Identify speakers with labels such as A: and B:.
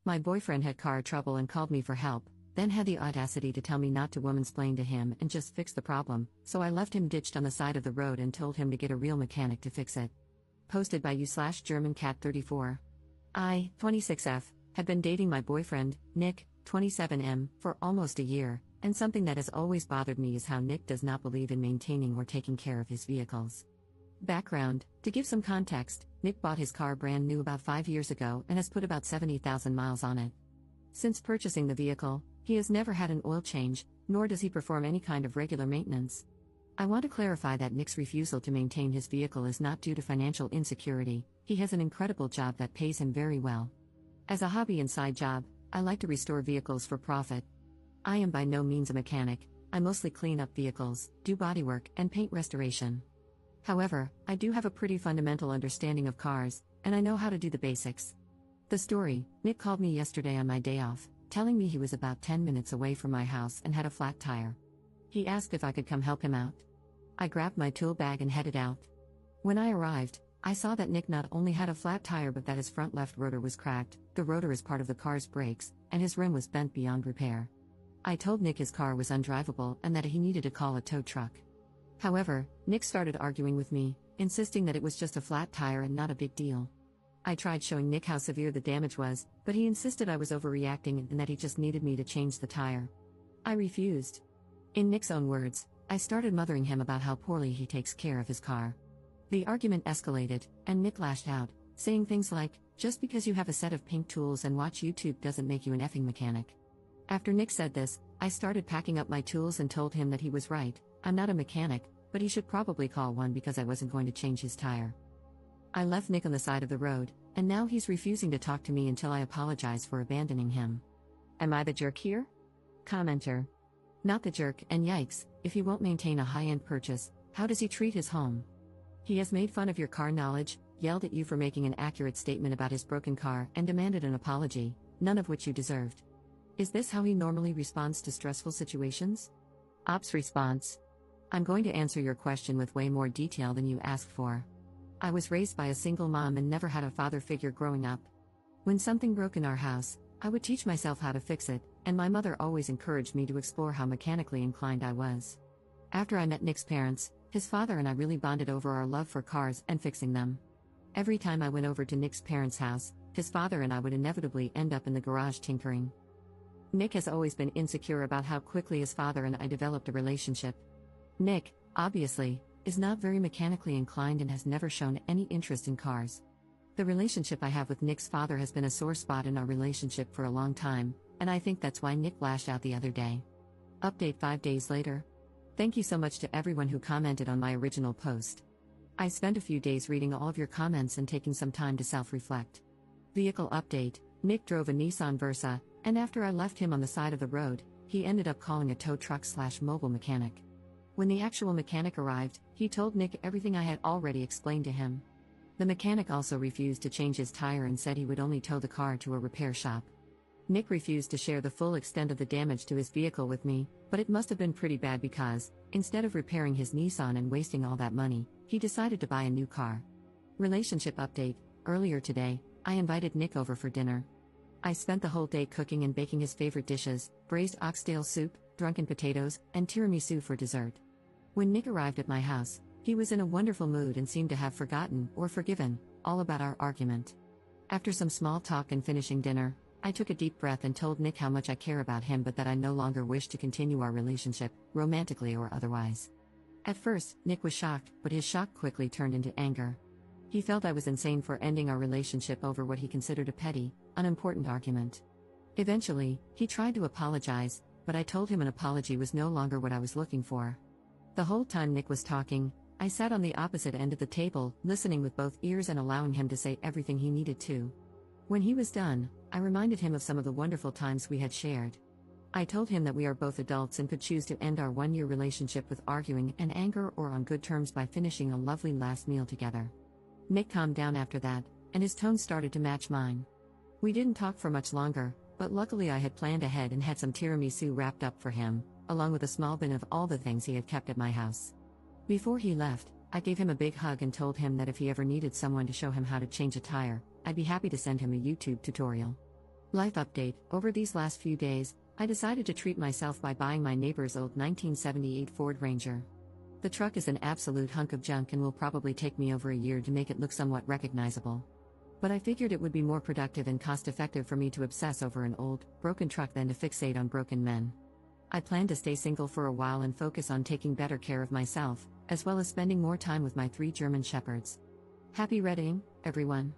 A: My boyfriend had car trouble and called me for help, then had the audacity to tell me not to womansplain to him and just fix the problem, so I left him ditched on the side of the road and told him to get a real mechanic to fix it. Posted by you/GermanCat34. I, 26F, had been dating my boyfriend, Nick, 27M, for almost a year, and something that has always bothered me is how Nick does not believe in maintaining or taking care of his vehicles. Background: to give some context, Nick bought his car brand new about 5 years ago and has put about 70,000 miles on it. Since purchasing the vehicle, he has never had an oil change, nor does he perform any kind of regular maintenance. I want to clarify that Nick's refusal to maintain his vehicle is not due to financial insecurity. He has an incredible job that pays him very well. As a hobby and side job, I like to restore vehicles for profit. I am by no means a mechanic. I mostly clean up vehicles, do bodywork, and paint restoration. However, I do have a pretty fundamental understanding of cars, and I know how to do the basics. The story: Nick called me yesterday on my day off, telling me he was about 10 minutes away from my house and had a flat tire. He asked if I could come help him out. I grabbed my tool bag and headed out. When I arrived, I saw that Nick not only had a flat tire but that his front left rotor was cracked, the rotor is part of the car's brakes, and his rim was bent beyond repair. I told Nick his car was undrivable and that he needed to call a tow truck. However, Nick started arguing with me, insisting that it was just a flat tire and not a big deal. I tried showing Nick how severe the damage was, but he insisted I was overreacting and that he just needed me to change the tire. I refused. In Nick's own words, I started mothering him about how poorly he takes care of his car. The argument escalated, and Nick lashed out, saying things like, "Just because you have a set of pink tools and watch YouTube doesn't make you an effing mechanic." After Nick said this, I started packing up my tools and told him that he was right. I'm not a mechanic, but he should probably call one because I wasn't going to change his tire. I left Nick on the side of the road, and now he's refusing to talk to me until I apologize for abandoning him. Am I the jerk here? Commenter: not the jerk, and yikes, if he won't maintain a high-end purchase, how does he treat his home? He has made fun of your car knowledge, yelled at you for making an accurate statement about his broken car, and demanded an apology, none of which you deserved. Is this how he normally responds to stressful situations? Ops response: I'm going to answer your question with way more detail than you asked for. I was raised by a single mom and never had a father figure growing up. When something broke in our house, I would teach myself how to fix it, and my mother always encouraged me to explore how mechanically inclined I was. After I met Nick's parents, his father and I really bonded over our love for cars and fixing them. Every time I went over to Nick's parents' house, his father and I would inevitably end up in the garage tinkering. Nick has always been insecure about how quickly his father and I developed a relationship. Nick, obviously, is not very mechanically inclined and has never shown any interest in cars. The relationship I have with Nick's father has been a sore spot in our relationship for a long time, and I think that's why Nick lashed out the other day. Update 5 days later. Thank you so much to everyone who commented on my original post. I spent a few days reading all of your comments and taking some time to self-reflect. Vehicle update: Nick drove a Nissan Versa, and after I left him on the side of the road, he ended up calling a tow truck/mobile mechanic. When the actual mechanic arrived, he told Nick everything I had already explained to him. The mechanic also refused to change his tire and said he would only tow the car to a repair shop. Nick refused to share the full extent of the damage to his vehicle with me, but it must have been pretty bad because, instead of repairing his Nissan and wasting all that money, he decided to buy a new car. Relationship update: earlier today, I invited Nick over for dinner. I spent the whole day cooking and baking his favorite dishes: braised oxtail soup, drunken potatoes, and tiramisu for dessert. When Nick arrived at my house, he was in a wonderful mood and seemed to have forgotten, or forgiven, all about our argument. After some small talk and finishing dinner, I took a deep breath and told Nick how much I care about him but that I no longer wish to continue our relationship, romantically or otherwise. At first, Nick was shocked, but his shock quickly turned into anger. He felt I was insane for ending our relationship over what he considered a petty, unimportant argument. Eventually, he tried to apologize, but I told him an apology was no longer what I was looking for. The whole time Nick was talking, I sat on the opposite end of the table, listening with both ears and allowing him to say everything he needed to. When he was done, I reminded him of some of the wonderful times we had shared. I told him that we are both adults and could choose to end our one-year relationship with arguing and anger or on good terms by finishing a lovely last meal together. Nick calmed down after that, and his tone started to match mine. We didn't talk for much longer, but luckily I had planned ahead and had some tiramisu wrapped up for him, along with a small bin of all the things he had kept at my house. Before he left, I gave him a big hug and told him that if he ever needed someone to show him how to change a tire, I'd be happy to send him a YouTube tutorial. Life update. Over these last few days, I decided to treat myself by buying my neighbor's old 1978 Ford Ranger. The truck is an absolute hunk of junk and will probably take me over a year to make it look somewhat recognizable. But I figured it would be more productive and cost-effective for me to obsess over an old, broken truck than to fixate on broken men. I plan to stay single for a while and focus on taking better care of myself, as well as spending more time with my 3 German shepherds. Happy reading, everyone!